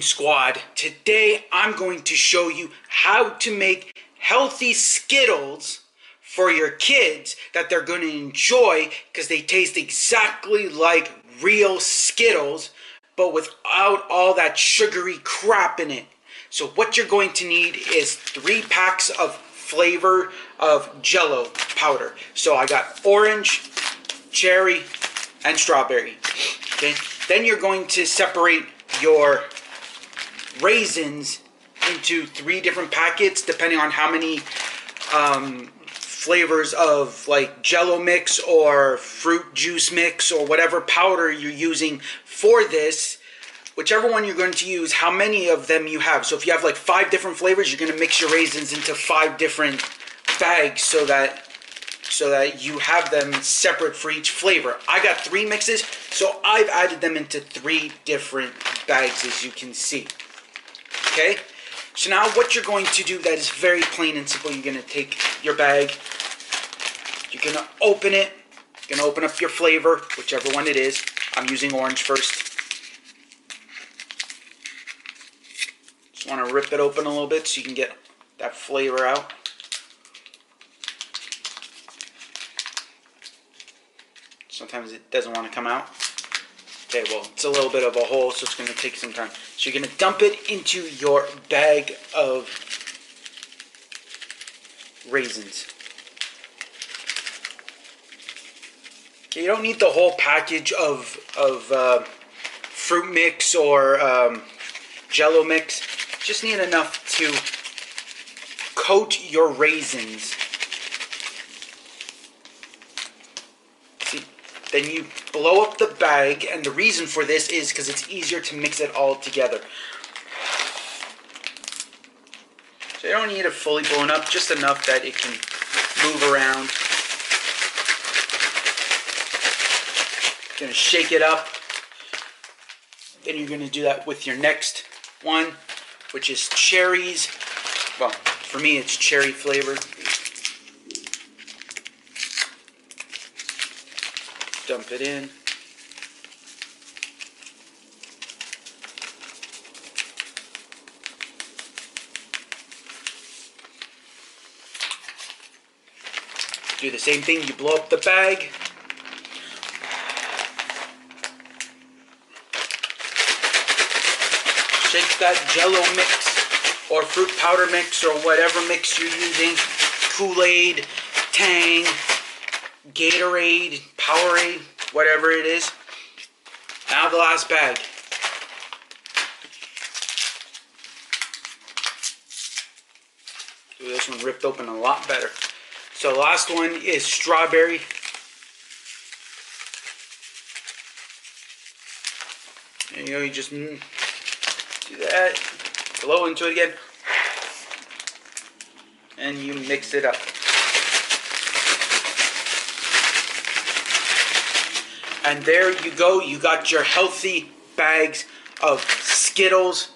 cooking squad. Today I'm going to show you how to make healthy Skittles for your kids that they're going to enjoy because they taste exactly like real Skittles but without all that sugary crap in it. So what you're going to need is 3 packs of flavor of jello powder. So I got orange, cherry, and strawberry. Okay? Then you're going to separate your raisins into 3 different packets depending on how many flavors of like jello mix or fruit juice mix or whatever powder you're using for this. Whichever one you're going to use, how many of them you have. So if you have like 5 different flavors, you're going to mix your raisins into 5 different bags so that you have them separate for each flavor. I got 3 mixes, so I've added them into 3 different bags, as you can see. Okay? So now what you're going to do that is very plain and simple. You're going to take your bag, you're going to open it, you're going to open up your flavor, whichever one it is. I'm using orange first. Just want to rip it open a little bit so you can get that flavor out. Sometimes it doesn't want to come out. Okay, well, it's a little bit of a hole, so it's going to take some time. So you're going to dump it into your bag of raisins. Okay, you don't need the whole package of fruit mix or jello mix. Just need enough to coat your raisins. See, then you blow up the bag, and the reason for this is because it's easier to mix it all together. So you don't need it fully blown up, just enough that it can move around. You're going to shake it up. Then you're going to do that with your next one, which is cherries. Well, for me it's cherry flavor. Dump it in. Do the same thing, you blow up the bag. Shake that jello mix or fruit powder mix or whatever mix you're using. Kool-Aid, Tang, Gatorade, Powerade, whatever it is. Now the last bag. Ooh, this one ripped open a lot better. So the last one is strawberry. There you go, you just do that, blow into it again, and you mix it up. And there you go, you got your healthy bags of Skittles.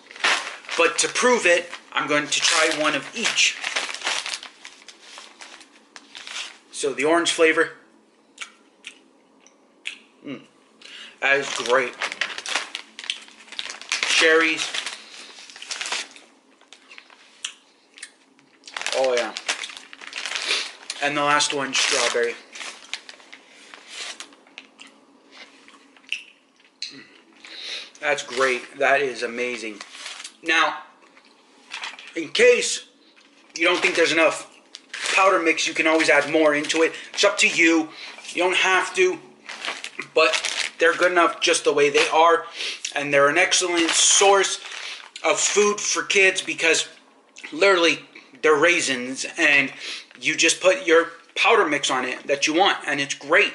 But to prove it, I'm going to try one of each. So the orange flavor, that is great. Cherries, oh yeah. And the last one, strawberry. That's great. That is amazing. Now, in case you don't think there's enough powder mix, you can always add more into it. It's up to you. You don't have to, but they're good enough just the way they are. And they're an excellent source of food for kids because literally they're raisins and you just put your powder mix on it that you want and it's great.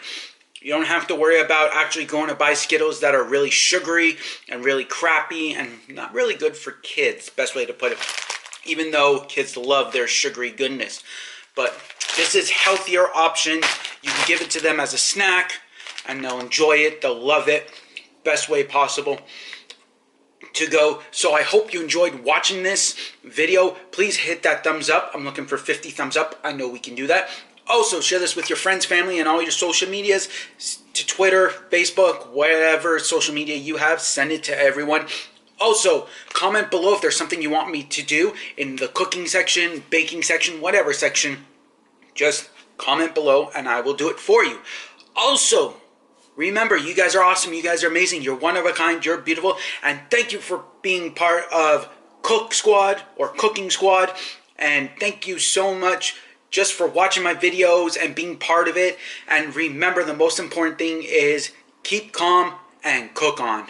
You don't have to worry about actually going to buy Skittles that are really sugary and really crappy and not really good for kids, best way to put it. Even though kids love their sugary goodness. But this is a healthier option. You can give it to them as a snack and they'll enjoy it, they'll love it. Best way possible to go. So I hope you enjoyed watching this video. Please hit that thumbs up. I'm looking for 50 thumbs up. I know we can do that. Also, share this with your friends, family, and all your social medias, to Twitter, Facebook, whatever social media you have. Send it to everyone. Also, comment below if there's something you want me to do in the cooking section, baking section, whatever section. Just comment below and I will do it for you. Also, remember, you guys are awesome. You guys are amazing. You're one of a kind. You're beautiful. And thank you for being part of Cook Squad or Cooking Squad. And thank you so much just for watching my videos and being part of it. And remember, the most important thing is keep calm and cook on.